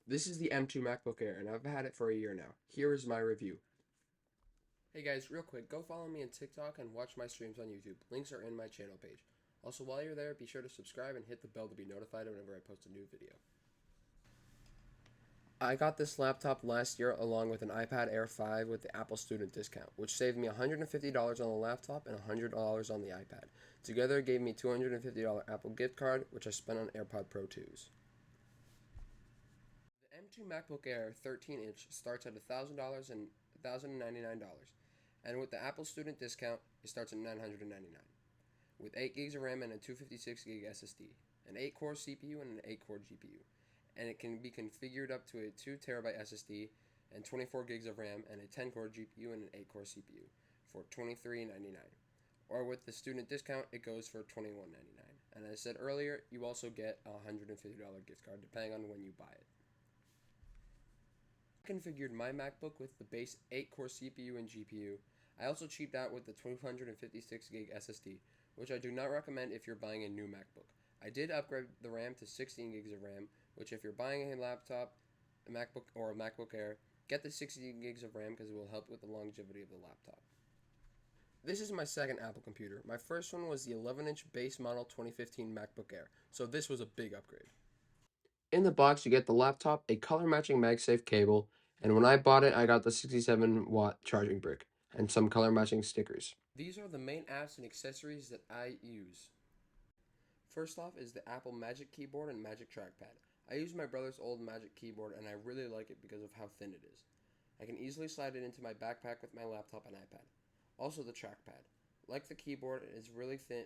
This is the M2 MacBook Air, and I've had it for a year now. Here is my review. Hey guys, real quick, go follow me on TikTok and watch my streams on YouTube. Links are in my channel page. Also, while you're there, be sure to subscribe and hit the bell to be notified whenever I post a new video. I got this laptop last year along with an iPad Air 5 with the Apple student discount, which saved me $150 on the laptop and $100 on the iPad. Together, it gave me $250 Apple gift card, which I spent on AirPod Pro 2s. The M2 MacBook Air 13-inch starts at $1,000 and $1,099, and with the Apple student discount, it starts at $999. With 8 gigs of RAM and a 256 gig SSD, an 8-core CPU and an 8-core GPU, and it can be configured up to a 2TB SSD and 24 gigs of RAM and a 10-core GPU and an 8-core CPU for $23.99. Or with the student discount, it goes for $21.99. And as I said earlier, you also get a $150 gift card depending on when you buy it. I configured my MacBook with the base 8-core CPU and GPU. I also cheaped out with the 256 gig SSD, which I do not recommend if you're buying a new MacBook. I did upgrade the RAM to 16 gigs of RAM, which if you're buying a laptop, a MacBook or a MacBook Air, get the 16 gigs of RAM because it will help with the longevity of the laptop. This is my second Apple computer. My first one was the 11-inch base model 2015 MacBook Air, so this was a big upgrade. In the box, you get the laptop, a color-matching MagSafe cable, and when I bought it, I got the 67-watt charging brick and some color-matching stickers. These are the main apps and accessories that I use. First off is the Apple Magic Keyboard and Magic Trackpad. I use my brother's old Magic Keyboard and I really like it because of how thin it is. I can easily slide it into my backpack with my laptop and iPad. Also the trackpad. Like the keyboard, it is really thin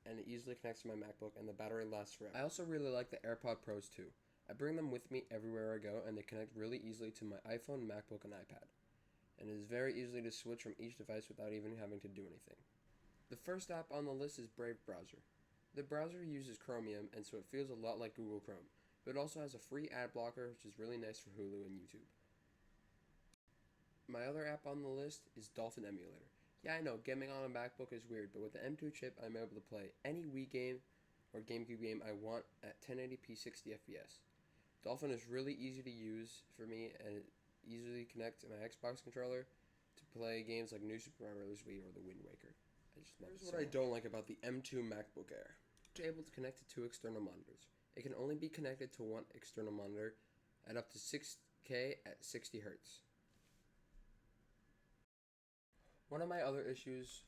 and it easily connects to my MacBook and the battery lasts forever. I also really like the AirPod Pros too. I bring them with me everywhere I go and they connect really easily to my iPhone, MacBook, and iPad. And it is very easy to switch from each device without even having to do anything. The first app on the list is Brave Browser. The browser uses Chromium and so it feels a lot like Google Chrome, but it also has a free ad blocker which is really nice for Hulu and YouTube. My other app on the list is Dolphin Emulator. Yeah, I know, gaming on a MacBook is weird, but with the M2 chip, I'm able to play any Wii game or GameCube game I want at 1080p 60 FPS. Dolphin is really easy to use for me and it easily connects to my Xbox controller to play games like New Super Mario Bros. Wii or The Wind Waker. Here's what I don't like about the M2 MacBook Air. It's able to connect to 2 external monitors. It can only be connected to one external monitor at up to 6K at 60 Hz. One of my other issues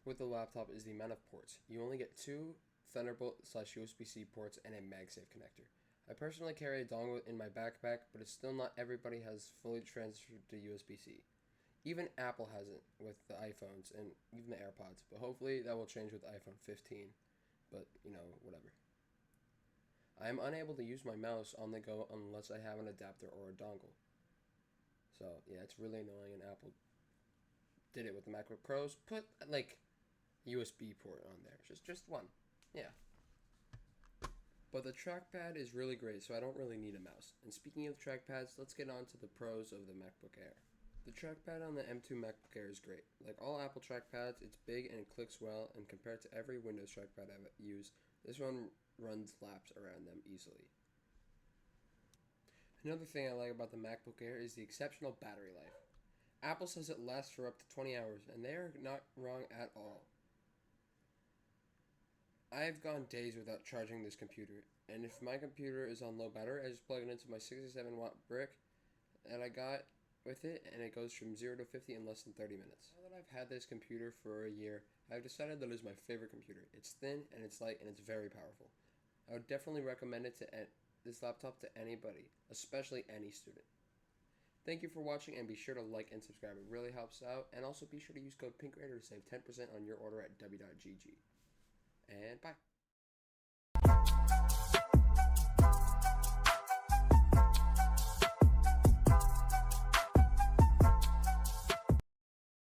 with the laptop is the amount of ports. You only get 2 Thunderbolt/USB-C ports and a MagSafe connector. I personally carry a dongle in my backpack, but it's still not everybody has fully transferred to USB-C. Even Apple hasn't with the iPhones and even the AirPods, but hopefully that will change with iPhone 15. But, whatever. I am unable to use my mouse on the go unless I have an adapter or a dongle. So, yeah, it's really annoying, and Apple did it with the MacBook Pros. Put, USB port on there. Just one. Yeah. But the trackpad is really great, so I don't really need a mouse. And speaking of trackpads, let's get on to the pros of the MacBook Air. The trackpad on the M2 MacBook Air is great. Like all Apple trackpads, it's big and it clicks well, and compared to every Windows trackpad I've used, this one runs laps around them easily. Another thing I like about the MacBook Air is the exceptional battery life. Apple says it lasts for up to 20 hours, and they are not wrong at all. I've gone days without charging this computer, and if my computer is on low battery, I just plug it into my 67-watt brick that I got with it, and it goes from 0 to 50 in less than 30 minutes. Now that I've had this computer for a year, I've decided that it is my favorite computer. It's thin, and it's light, and it's very powerful. I would definitely recommend it to this laptop to anybody, especially any student. Thank you for watching, and be sure to like and subscribe. It really helps out, and also be sure to use code PINKRADER to save 10% on your order at w.gg. And bye.